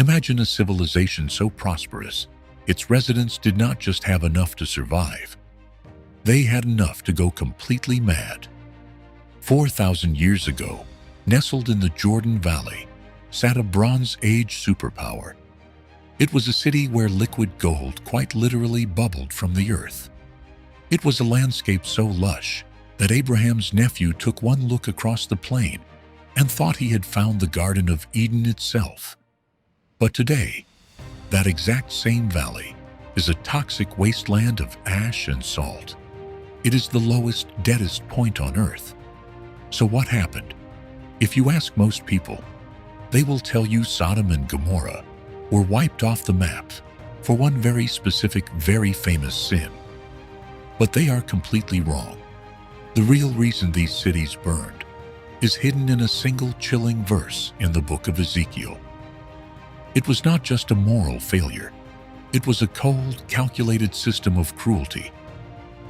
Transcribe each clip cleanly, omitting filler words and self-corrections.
Imagine a civilization so prosperous, its residents did not just have enough to survive. They had enough to go completely mad. 4,000 years ago, nestled in the Jordan Valley, sat a Bronze Age superpower. It was a city where liquid gold quite literally bubbled from the earth. It was a landscape so lush that Abraham's nephew took one look across the plain and thought he had found the Garden of Eden itself. But today, that exact same valley is a toxic wasteland of ash and salt. It is the lowest, deadest point on earth. So what happened? If you ask most people, they will tell you Sodom and Gomorrah were wiped off the map for one very specific, very famous sin. But they are completely wrong. The real reason these cities burned is hidden in a single chilling verse in the book of Ezekiel. It was not just a moral failure. It was a cold, calculated system of cruelty.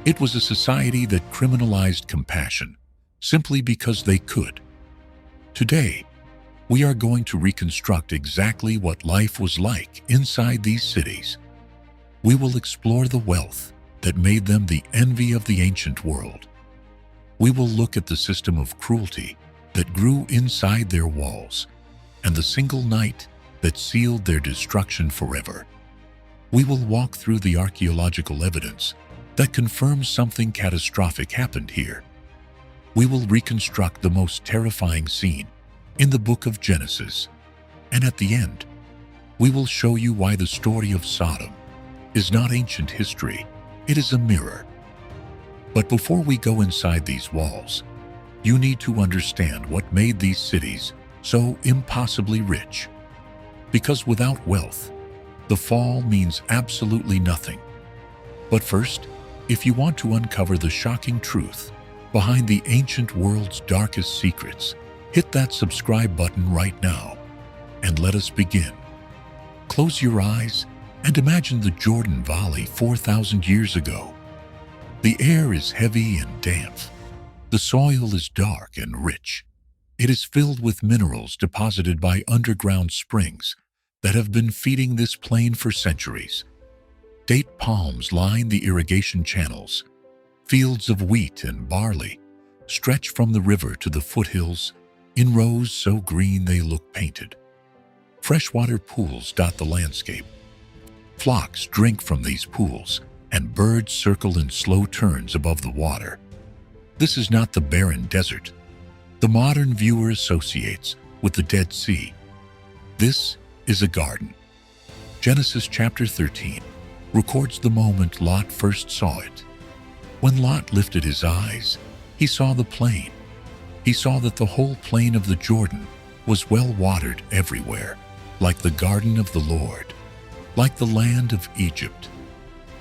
It was a society that criminalized compassion simply because they could. Today, we are going to reconstruct exactly what life was like inside these cities. We will explore the wealth that made them the envy of the ancient world. We will look at the system of cruelty that grew inside their walls and the single night that sealed their destruction forever. We will walk through the archaeological evidence that confirms something catastrophic happened here. We will reconstruct the most terrifying scene in the book of Genesis, and at the end, we will show you why the story of Sodom is not ancient history, it is a mirror. But before we go inside these walls, you need to understand what made these cities so impossibly rich. Because without wealth, the fall means absolutely nothing. But first, if you want to uncover the shocking truth behind the ancient world's darkest secrets, hit that subscribe button right now, and let us begin. Close your eyes and imagine the Jordan Valley 4,000 years ago. The air is heavy and damp. The soil is dark and rich. It is filled with minerals deposited by underground springs that have been feeding this plain for centuries. Date palms line the irrigation channels. Fields of wheat and barley stretch from the river to the foothills in rows so green they look painted. Freshwater pools dot the landscape. Flocks drink from these pools, and birds circle in slow turns above the water. This is not the barren desert the modern viewer associates with the Dead Sea. This is a garden. Genesis chapter 13 records the moment Lot first saw it. When Lot lifted his eyes, he saw the plain. He saw that the whole plain of the Jordan was well watered everywhere, like the garden of the Lord, like the land of Egypt.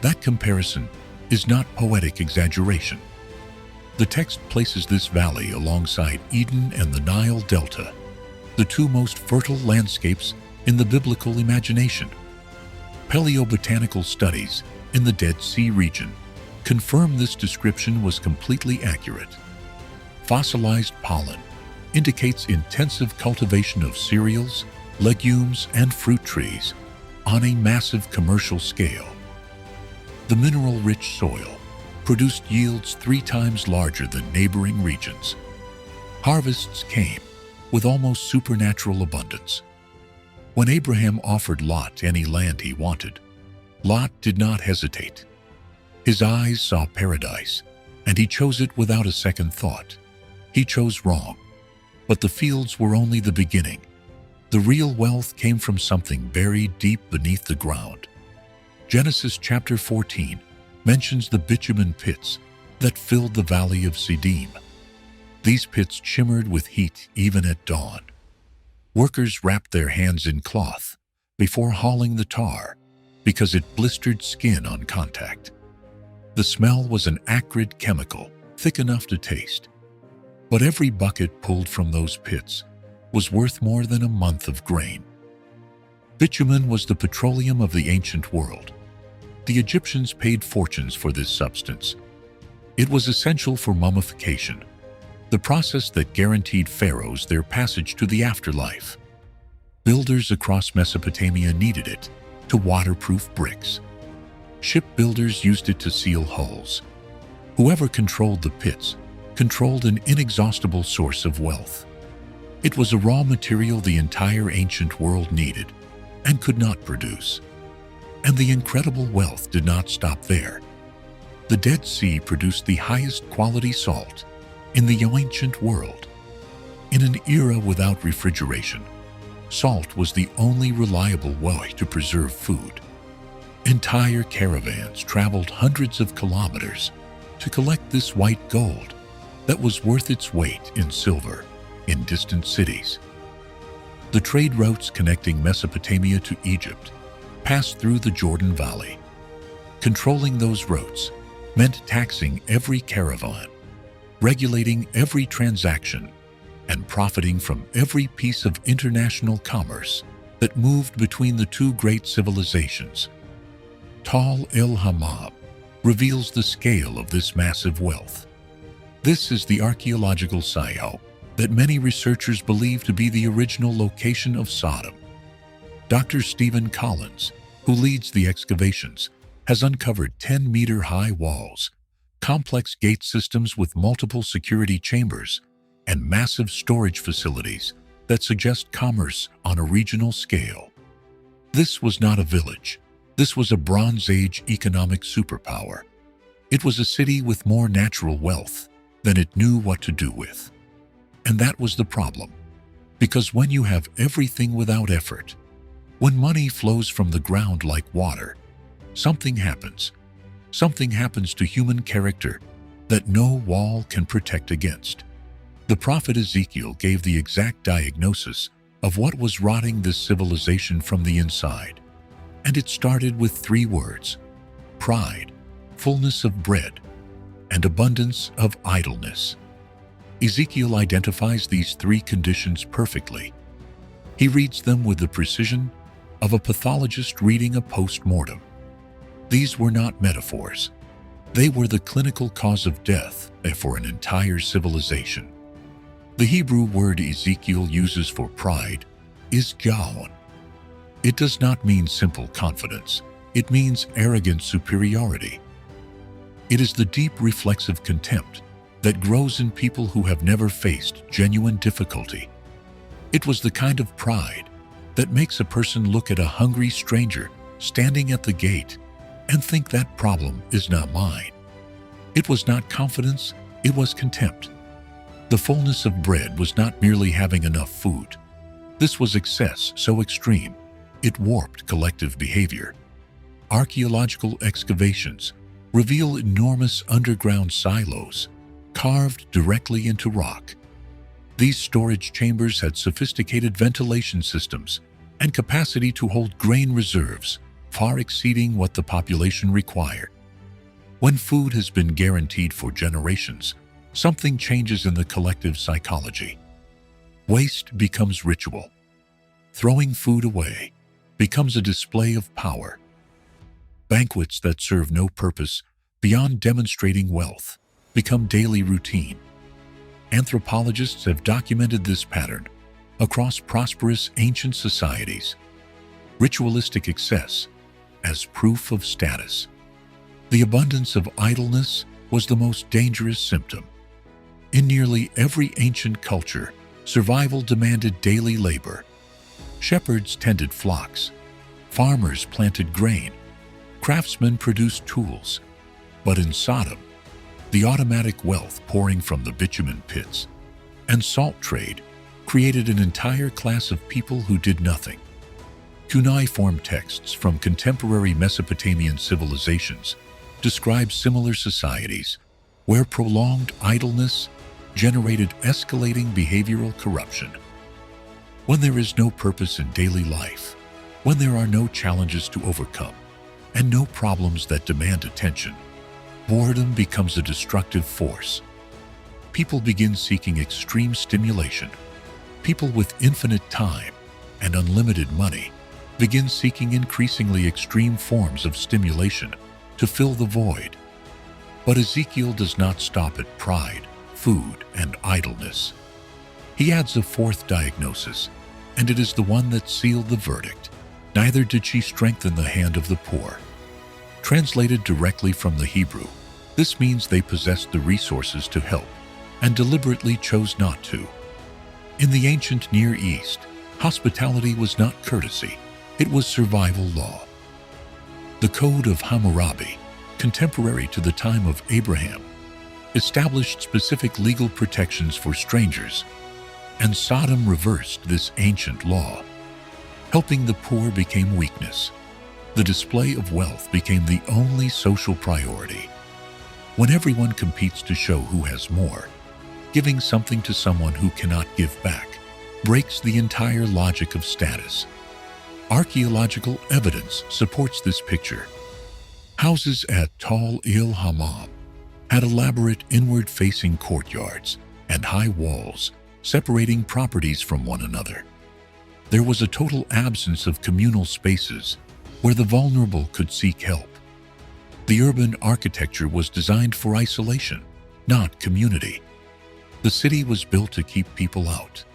That comparison is not poetic exaggeration. The text places this valley alongside Eden and the Nile Delta, the two most fertile landscapes in the biblical imagination. Paleobotanical studies in the Dead Sea region confirm this description was completely accurate. Fossilized pollen indicates intensive cultivation of cereals, legumes, and fruit trees on a massive commercial scale. The mineral-rich soil produced yields 3 times larger than neighboring regions. Harvests came with almost supernatural abundance. When Abraham offered Lot any land he wanted, Lot did not hesitate. His eyes saw paradise, and he chose it without a second thought. He chose wrong, but the fields were only the beginning. The real wealth came from something buried deep beneath the ground. Genesis chapter 14 mentions the bitumen pits that filled the valley of Sodom. These pits shimmered with heat even at dawn. Workers wrapped their hands in cloth before hauling the tar because it blistered skin on contact. The smell was an acrid chemical, thick enough to taste. But every bucket pulled from those pits was worth more than a month of grain. Bitumen was the petroleum of the ancient world. The Egyptians paid fortunes for this substance. It was essential for mummification, the process that guaranteed pharaohs their passage to the afterlife. Builders across Mesopotamia needed it to waterproof bricks. Shipbuilders used it to seal hulls. Whoever controlled the pits controlled an inexhaustible source of wealth. It was a raw material the entire ancient world needed and could not produce. And the incredible wealth did not stop there. The Dead Sea produced the highest quality salt in the ancient world. In an era without refrigeration, salt was the only reliable way to preserve food. Entire caravans traveled hundreds of kilometers to collect this white gold that was worth its weight in silver in distant cities. The trade routes connecting Mesopotamia to Egypt passed through the Jordan Valley. Controlling those routes meant taxing every caravan, regulating every transaction, and profiting from every piece of international commerce that moved between the two great civilizations. Tal el-Hammam reveals the scale of this massive wealth. This is the archaeological site that many researchers believe to be the original location of Sodom. Dr. Stephen Collins, who leads the excavations, has uncovered 10-meter-high walls, complex gate systems with multiple security chambers, and massive storage facilities that suggest commerce on a regional scale. This was not a village. This was a Bronze Age economic superpower. It was a city with more natural wealth than it knew what to do with. And that was the problem. Because when you have everything without effort, when money flows from the ground like water, something happens. Something happens to human character that no wall can protect against. The Prophet Ezekiel gave the exact diagnosis of what was rotting this civilization from the inside. And it started with 3 words: pride, fullness of bread, and abundance of idleness. Ezekiel identifies these 3 conditions perfectly. He reads them with the precision of a pathologist reading a post-mortem. These were not metaphors. They were the clinical cause of death for an entire civilization. The Hebrew word Ezekiel uses for pride is gaon. It does not mean simple confidence. It means arrogant superiority. It is the deep reflexive contempt that grows in people who have never faced genuine difficulty. It was the kind of pride that makes a person look at a hungry stranger standing at the gate and think that problem is not mine. It was not confidence, it was contempt. The fullness of bread was not merely having enough food. This was excess so extreme, it warped collective behavior. Archaeological excavations reveal enormous underground silos carved directly into rock. These storage chambers had sophisticated ventilation systems and capacity to hold grain reserves far exceeding what the population required. When food has been guaranteed for generations, something changes in the collective psychology. Waste becomes ritual. Throwing food away becomes a display of power. Banquets that serve no purpose beyond demonstrating wealth become daily routine. Anthropologists have documented this pattern across prosperous ancient societies. Ritualistic excess as proof of status. The abundance of idleness was the most dangerous symptom. In nearly every ancient culture, survival demanded daily labor. Shepherds tended flocks. Farmers planted grain. Craftsmen produced tools. But in Sodom, the automatic wealth pouring from the bitumen pits and salt trade created an entire class of people who did nothing. Cuneiform texts from contemporary Mesopotamian civilizations describe similar societies where prolonged idleness generated escalating behavioral corruption. When there is no purpose in daily life, when there are no challenges to overcome, and no problems that demand attention, boredom becomes a destructive force. People begin seeking extreme stimulation. People with infinite time and unlimited money begin seeking increasingly extreme forms of stimulation to fill the void. But Ezekiel does not stop at pride, food, and idleness. He adds a 4th diagnosis: and it is the one that sealed the verdict. Neither did she strengthen the hand of the poor. Translated directly from the Hebrew, this means they possessed the resources to help and deliberately chose not to. In the ancient Near East, hospitality was not courtesy, it was survival law. The Code of Hammurabi, contemporary to the time of Abraham, established specific legal protections for strangers, and Sodom reversed this ancient law. Helping the poor became weakness. The display of wealth became the only social priority. When everyone competes to show who has more, giving something to someone who cannot give back breaks the entire logic of status. Archaeological evidence supports this picture. Houses at Tal el-Hammam had elaborate inward-facing courtyards and high walls separating properties from one another. There was a total absence of communal spaces where the vulnerable could seek help. The urban architecture was designed for isolation, not community. The city was built to keep people out.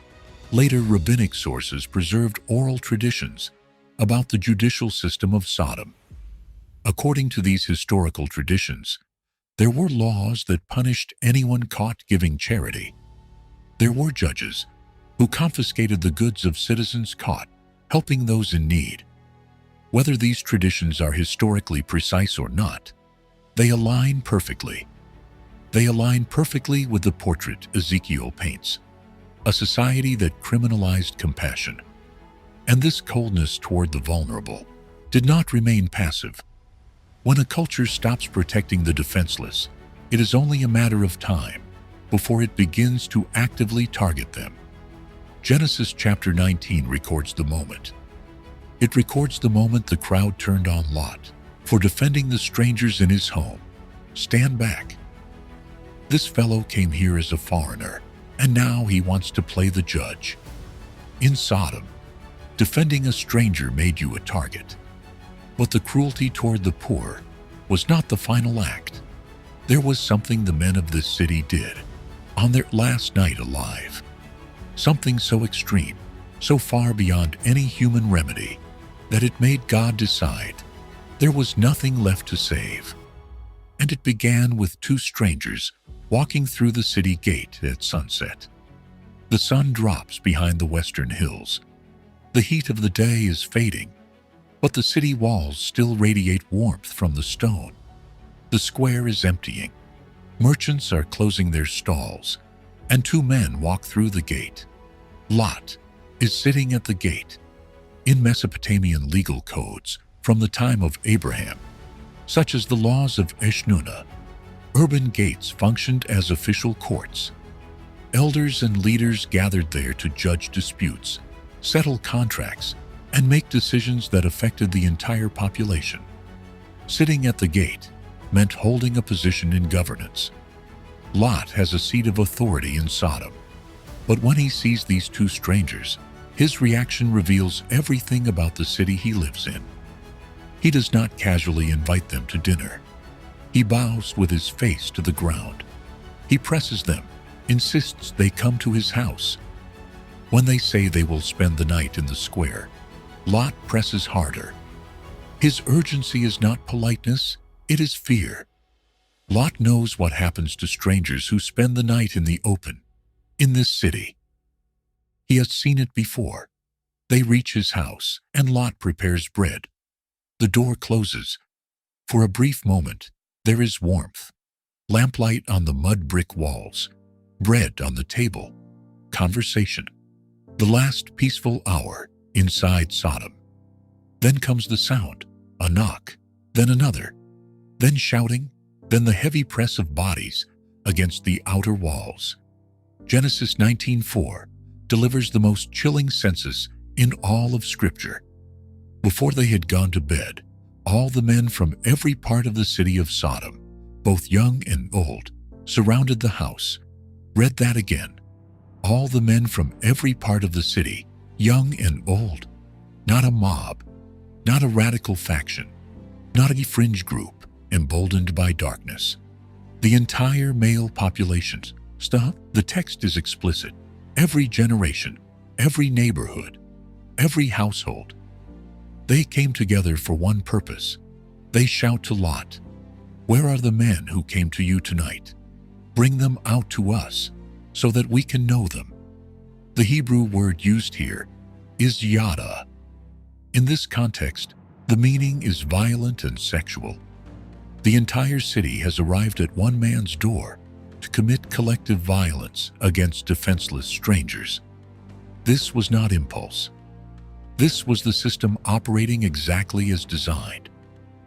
Later rabbinic sources preserved oral traditions about the judicial system of Sodom. According to these historical traditions, there were laws that punished anyone caught giving charity. There were judges who confiscated the goods of citizens caught helping those in need. Whether these traditions are historically precise or not, they align perfectly. They align perfectly with the portrait Ezekiel paints, a society that criminalized compassion. And this coldness toward the vulnerable did not remain passive. When a culture stops protecting the defenseless, it is only a matter of time before it begins to actively target them. Genesis chapter 19 records the moment. It records the moment the crowd turned on Lot for defending the strangers in his home. Stand back. This fellow came here as a foreigner, and now he wants to play the judge. In Sodom, defending a stranger made you a target. But the cruelty toward the poor was not the final act. There was something the men of this city did on their last night alive. Something so extreme, so far beyond any human remedy, that it made God decide there was nothing left to save. And it began with two strangers walking through the city gate at sunset. The sun drops behind the western hills. The heat of the day is fading, but the city walls still radiate warmth from the stone. The square is emptying. Merchants are closing their stalls, and two men walk through the gate. Lot is sitting at the gate. In Mesopotamian legal codes from the time of Abraham, such as the laws of Eshnunna, urban gates functioned as official courts. Elders and leaders gathered there to judge disputes, settle contracts, and make decisions that affected the entire population. Sitting at the gate meant holding a position in governance. Lot has a seat of authority in Sodom, but when he sees these two strangers, his reaction reveals everything about the city he lives in. He does not casually invite them to dinner. He bows with his face to the ground. He presses them, insists they come to his house. When they say they will spend the night in the square, Lot presses harder. His urgency is not politeness, it is fear. Lot knows what happens to strangers who spend the night in the open, in this city. He has seen it before. They reach his house, and Lot prepares bread. The door closes. For a brief moment, there is warmth. Lamplight on the mud brick walls, bread on the table, conversation. The last peaceful hour inside Sodom. Then comes the sound, a knock, then another, then shouting, then the heavy press of bodies against the outer walls. Genesis 19:4 delivers the most chilling census in all of Scripture. Before they had gone to bed, all the men from every part of the city of Sodom, both young and old, surrounded the house. Read that again. All the men from every part of the city, young and old. Not a mob, not a radical faction, not a fringe group emboldened by darkness. The entire male population. Stop. The text is explicit. Every generation, every neighborhood, every household. They came together for one purpose. They shout to Lot, "Where are the men who came to you tonight? Bring them out to us, so that we can know them." The Hebrew word used here is yada. In this context, the meaning is violent and sexual. The entire city has arrived at one man's door to commit collective violence against defenseless strangers. This was not impulse. This was the system operating exactly as designed.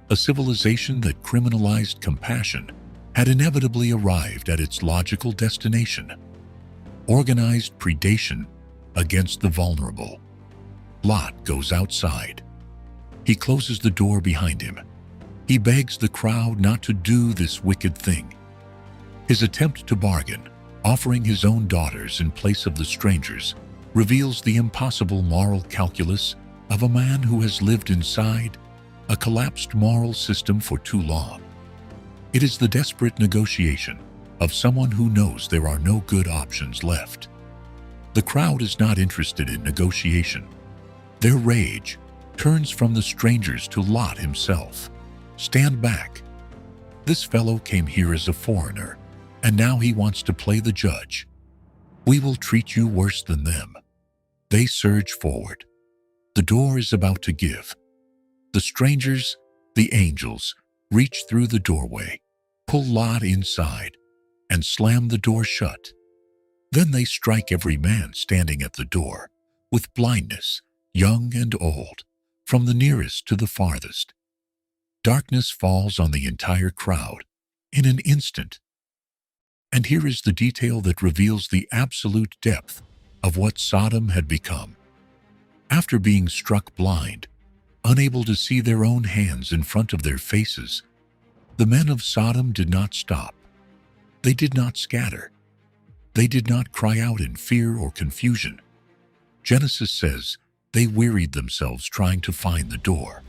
A civilization that criminalized compassion had inevitably arrived at its logical destination: organized predation against the vulnerable. Lot goes outside. He closes the door behind him. He begs the crowd not to do this wicked thing. His attempt to bargain, offering his own daughters in place of the strangers, reveals the impossible moral calculus of a man who has lived inside a collapsed moral system for too long. It is the desperate negotiation of someone who knows there are no good options left. The crowd is not interested in negotiation. Their rage turns from the strangers to Lot himself. "Stand back. This fellow came here as a foreigner, and now he wants to play the judge. We will treat you worse than them." They surge forward. The door is about to give. The strangers, the angels, reach through the doorway, pull Lot inside, and slam the door shut. Then they strike every man standing at the door with blindness, young and old, from the nearest to the farthest. Darkness falls on the entire crowd in an instant. And here is the detail that reveals the absolute depth of what Sodom had become. After being struck blind, unable to see their own hands in front of their faces, the men of Sodom did not stop. They did not scatter. They did not cry out in fear or confusion. Genesis says they wearied themselves trying to find the door.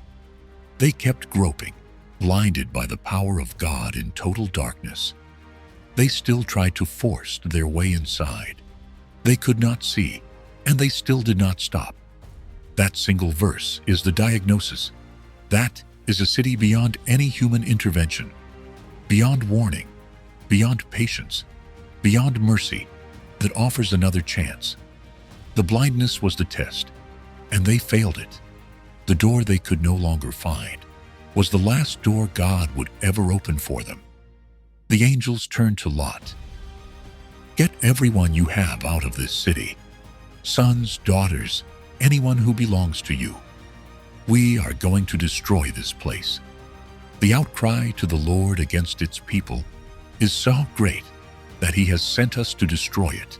They kept groping, blinded by the power of God in total darkness. They still tried to force their way inside. They could not see, and they still did not stop. That single verse is the diagnosis. That is a city beyond any human intervention, beyond warning, beyond patience, beyond mercy, that offers another chance. The blindness was the test, and they failed it. The door they could no longer find was the last door God would ever open for them. The angels turned to Lot. "Get everyone you have out of this city. Sons, daughters, anyone who belongs to you. We are going to destroy this place." The outcry to the Lord against its people is so great that he has sent us to destroy it.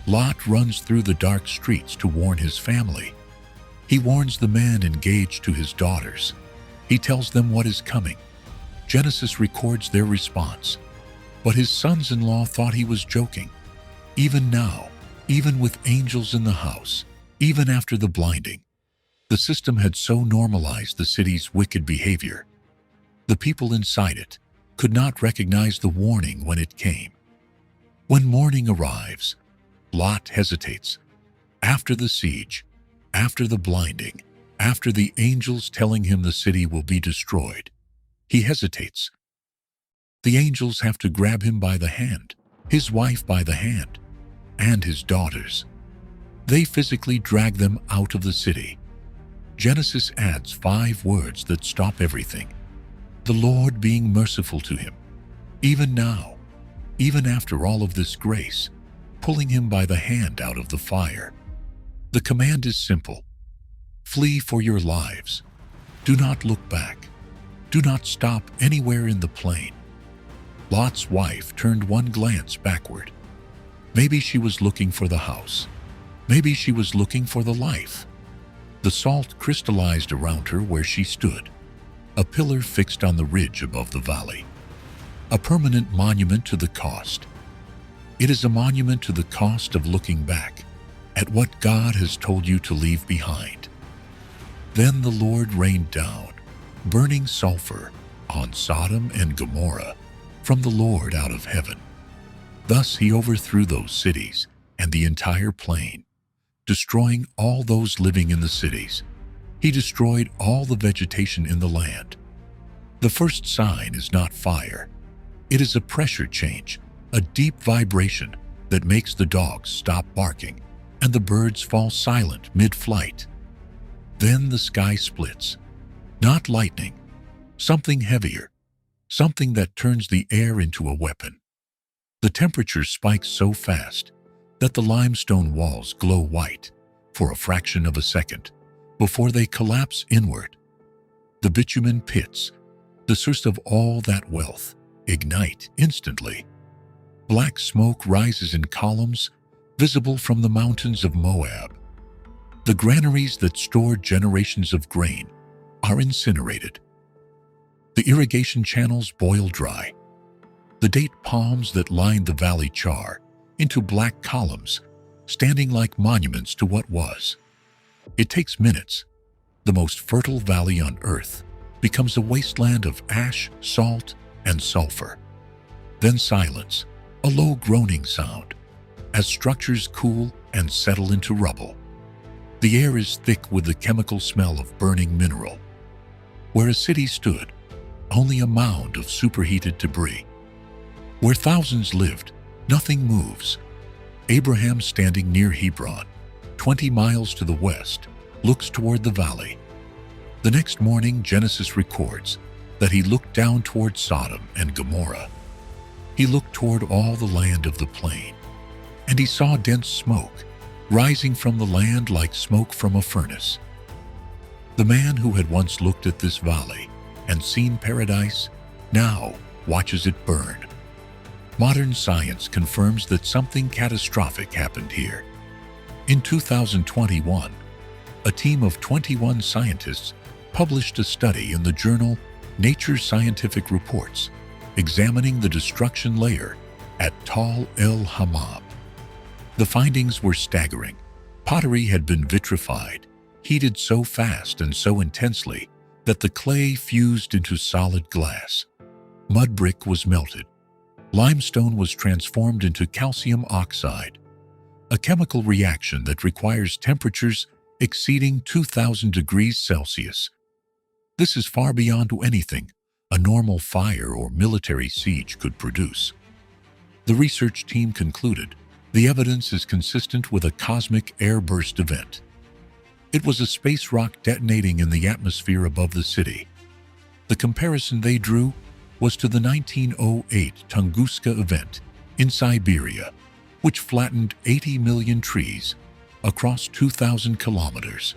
Lot runs through the dark streets to warn his family. He warns the men engaged to his daughters. He tells them what is coming. Genesis records their response. But his sons-in-law thought he was joking. Even now, even with angels in the house, even after the blinding, the system had so normalized the city's wicked behavior. The people inside it could not recognize the warning when it came. When morning arrives, Lot hesitates. After the siege, after the blinding, after the angels telling him the city will be destroyed, he hesitates. The angels have to grab him by the hand, his wife by the hand, and his daughters. They physically drag them out of the city. Genesis adds 5 words that stop everything. The Lord being merciful to him, even now, even after all of this grace, pulling him by the hand out of the fire. The command is simple. Flee for your lives. Do not look back. Do not stop anywhere in the plain. Lot's wife turned one glance backward. Maybe she was looking for the house. Maybe she was looking for the life. The salt crystallized around her where she stood, a pillar fixed on the ridge above the valley, a permanent monument to the cost. It is a monument to the cost of looking back at what God has told you to leave behind. Then the Lord rained down burning sulfur on Sodom and Gomorrah from the Lord out of heaven. Thus he overthrew those cities and the entire plain, destroying all those living in the cities. He destroyed all the vegetation in the land. The first sign is not fire. It is a pressure change, a deep vibration that makes the dogs stop barking and the birds fall silent mid-flight. Then the sky splits. Not lightning, something heavier, something that turns the air into a weapon. The temperature spikes so fast that the limestone walls glow white for a fraction of a second before they collapse inward. The bitumen pits, the source of all that wealth, ignite instantly. Black smoke rises in columns visible from the mountains of Moab. The granaries that stored generations of grain are incinerated. The irrigation channels boil dry. The date palms that lined the valley char into black columns, standing like monuments to what was. It takes minutes. The most fertile valley on earth becomes a wasteland of ash, salt, and sulfur. Then silence, a low groaning sound, as structures cool and settle into rubble. The air is thick with the chemical smell of burning mineral. Where a city stood, only a mound of superheated debris. Where thousands lived, nothing moves. Abraham, standing near Hebron, 20 miles to the west, looks toward the valley. The next morning, Genesis records that he looked down toward Sodom and Gomorrah. He looked toward all the land of the plain, and he saw dense smoke rising from the land like smoke from a furnace. The man who had once looked at this valley and seen paradise now watches it burn. Modern science confirms that something catastrophic happened here. In 2021, a team of 21 scientists published a study in the journal Nature Scientific Reports, examining the destruction layer at Tal el-Hammam. The findings were staggering. Pottery had been vitrified, heated so fast and so intensely that the clay fused into solid glass. Mud brick was melted. Limestone was transformed into calcium oxide, a chemical reaction that requires temperatures exceeding 2,000 degrees Celsius. This is far beyond anything a normal fire or military siege could produce. The research team concluded the evidence is consistent with a cosmic airburst event. It was a space rock detonating in the atmosphere above the city. The comparison they drew was to the 1908 Tunguska event in Siberia, which flattened 80 million trees across 2,000 kilometers.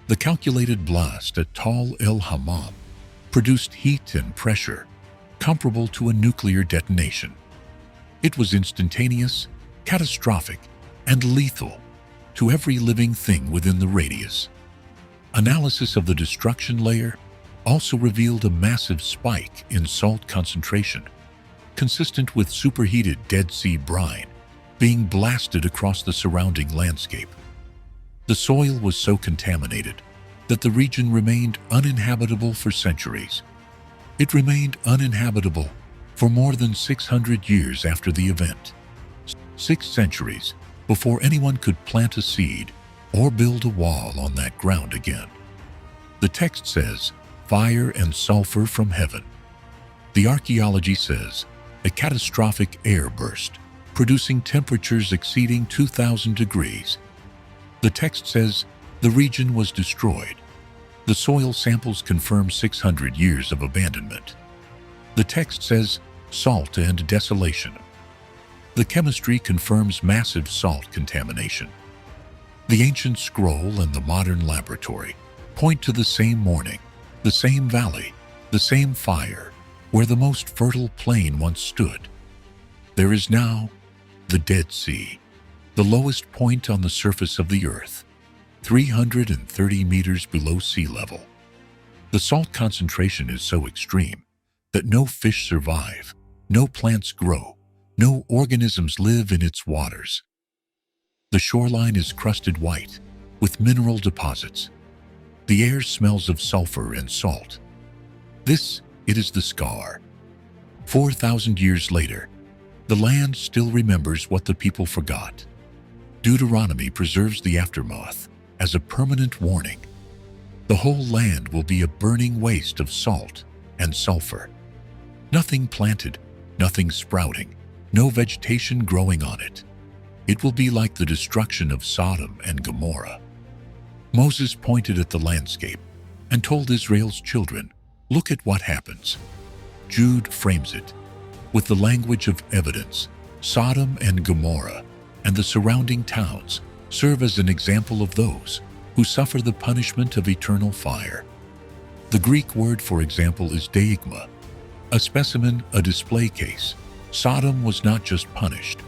The calculated blast at Tal el-Hammam produced heat and pressure comparable to a nuclear detonation. It was instantaneous, catastrophic, and lethal to every living thing within the radius. Analysis of the destruction layer also revealed a massive spike in salt concentration, consistent with superheated Dead Sea brine being blasted across the surrounding landscape. The soil was so contaminated that the region remained uninhabitable for centuries. It remained uninhabitable for more than 600 years after the event. 6 centuries before anyone could plant a seed or build a wall on that ground again. The text says, fire and sulfur from heaven. The archaeology says, a catastrophic air burst, producing temperatures exceeding 2,000 degrees. The text says, the region was destroyed. The soil samples confirm 600 years of abandonment. The text says, salt and desolation. The chemistry confirms massive salt contamination. The ancient scroll and the modern laboratory point to the same morning, the same valley, the same fire, where the most fertile plain once stood. There is now the Dead Sea, the lowest point on the surface of the earth, 330 meters below sea level. The salt concentration is so extreme that no fish survive, no plants grow, no organisms live in its waters. The shoreline is crusted white with mineral deposits. The air smells of sulfur and salt. It is the scar. 4,000 years later, the land still remembers what the people forgot. Deuteronomy preserves the aftermath as a permanent warning. The whole land will be a burning waste of salt and sulfur. Nothing planted, nothing sprouting, no vegetation growing on it. It will be like the destruction of Sodom and Gomorrah. Moses pointed at the landscape and told Israel's children, "Look at what happens." Jude frames it with the language of evidence. Sodom and Gomorrah and the surrounding towns serve as an example of those who suffer the punishment of eternal fire. The Greek word for example is deigma, a specimen, a display case. Sodom was not just punished.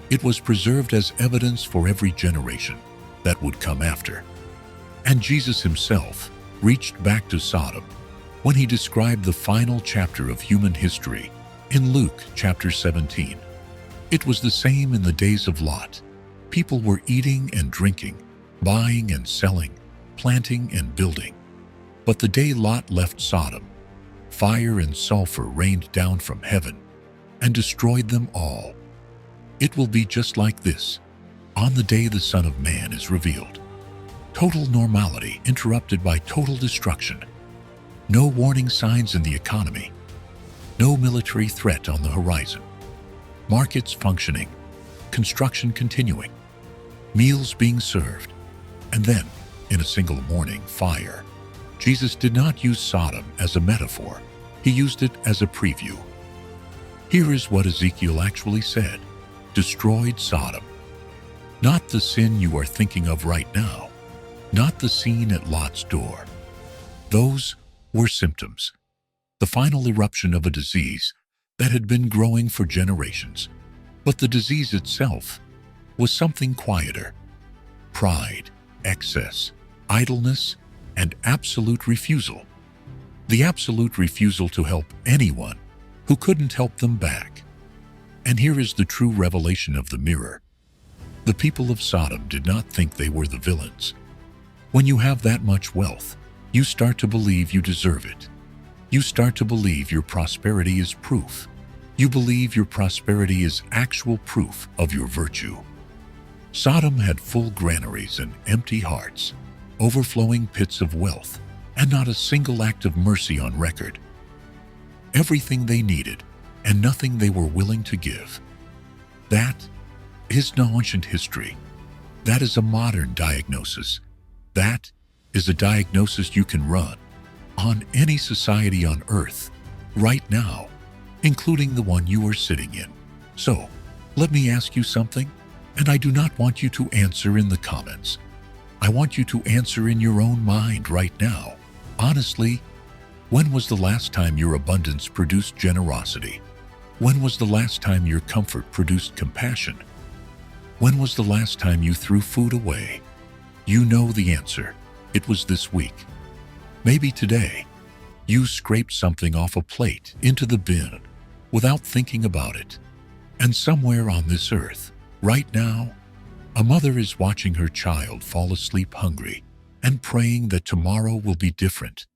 It was preserved as evidence for every generation that would come after. And Jesus himself reached back to Sodom when he described the final chapter of human history in Luke chapter 17. It was the same in the days of Lot. People were eating and drinking, buying and selling, planting and building. But the day Lot left Sodom, fire and sulfur rained down from heaven and destroyed them all. It will be just like this on the day the Son of Man is revealed. Total normality interrupted by total destruction. No warning signs in the economy. No military threat on the horizon. Markets functioning. Construction continuing. Meals being served. And then, in a single morning, fire. Jesus did not use Sodom as a metaphor. He used it as a preview. Here is what Ezekiel actually said. Destroyed Sodom. Not the sin you are thinking of right now. Not the scene at Lot's door. Those were symptoms. The final eruption of a disease that had been growing for generations. But the disease itself was something quieter. Pride, excess, idleness, and absolute refusal. The absolute refusal to help anyone who couldn't help them back. And here is the true revelation of the mirror. The people of Sodom did not think they were the villains. When you have that much wealth, you start to believe you deserve it. You start to believe your prosperity is proof. You believe your prosperity is actual proof of your virtue. Sodom had full granaries and empty hearts, overflowing pits of wealth, and not a single act of mercy on record. Everything they needed, and nothing they were willing to give. That is no ancient history. That is a modern diagnosis. That is a diagnosis you can run on any society on earth right now, including the one you are sitting in. So, let me ask you something, and I do not want you to answer in the comments. I want you to answer in your own mind right now. Honestly, when was the last time your abundance produced generosity? When was the last time your comfort produced compassion? When was the last time you threw food away? You know the answer. It was this week. Maybe today, you scraped something off a plate into the bin without thinking about it. And somewhere on this earth, right now, a mother is watching her child fall asleep hungry and praying that tomorrow will be different.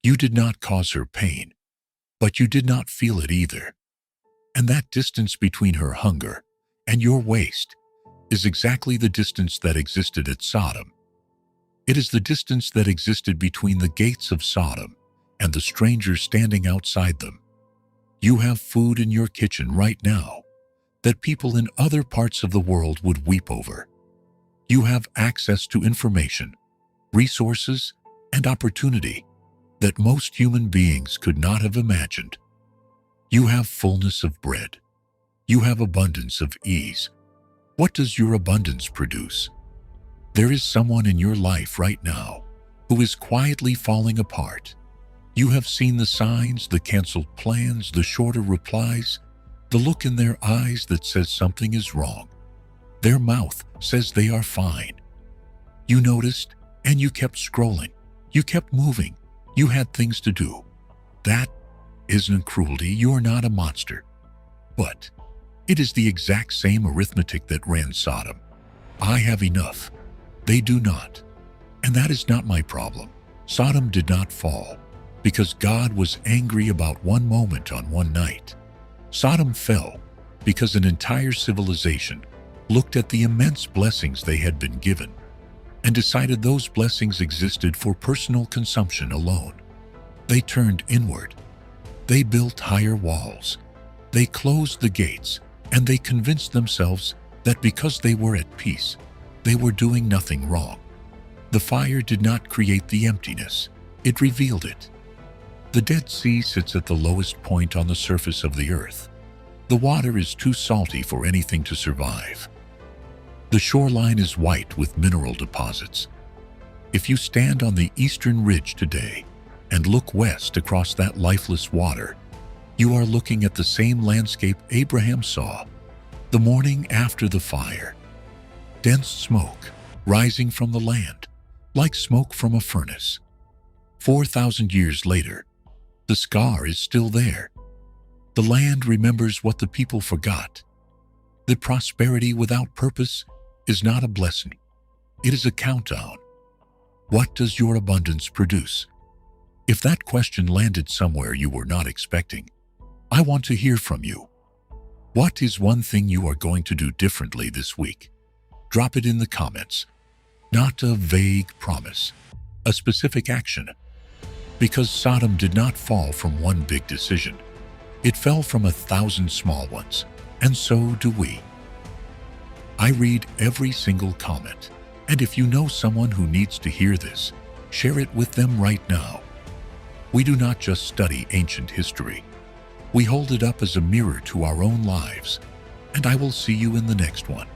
You did not cause her pain, but you did not feel it either. And that distance between her hunger and your waste is exactly the distance that existed at Sodom. It is the distance that existed between the gates of Sodom and the stranger standing outside them. You have food in your kitchen right now that people in other parts of the world would weep over. You have access to information, resources, and opportunity that most human beings could not have imagined. You have fullness of bread. You have abundance of ease. What does your abundance produce? There is someone in your life right now who is quietly falling apart. You have seen the signs, the canceled plans, the shorter replies, the look in their eyes that says something is wrong. Their mouth says they are fine. You noticed, and you kept scrolling. You kept moving. You had things to do. That isn't cruelty. You are not a monster. But it is the exact same arithmetic that ran Sodom. I have enough. They do not. And that is not my problem. Sodom did not fall because God was angry about one moment on one night. Sodom fell because an entire civilization looked at the immense blessings they had been given, and decided those blessings existed for personal consumption alone. They turned inward. They built higher walls. They closed the gates, and they convinced themselves that because they were at peace, they were doing nothing wrong. The fire did not create the emptiness. It revealed it. The Dead Sea sits at the lowest point on the surface of the earth. The water is too salty for anything to survive. The shoreline is white with mineral deposits. If you stand on the eastern ridge today and look west across that lifeless water, you are looking at the same landscape Abraham saw the morning after the fire. Dense smoke rising from the land, like smoke from a furnace. 4,000 years later, the scar is still there. The land remembers what the people forgot. That prosperity without purpose is not a blessing. It is a countdown. What does your abundance produce? If that question landed somewhere you were not expecting, I want to hear from you. What is one thing you are going to do differently this week? Drop it in the comments. Not a vague promise, a specific action. Because Sodom did not fall from one big decision. It fell from 1,000 small ones, and so do we. I read every single comment, and if you know someone who needs to hear this, share it with them right now. We do not just study ancient history. We hold it up as a mirror to our own lives, and I will see you in the next one.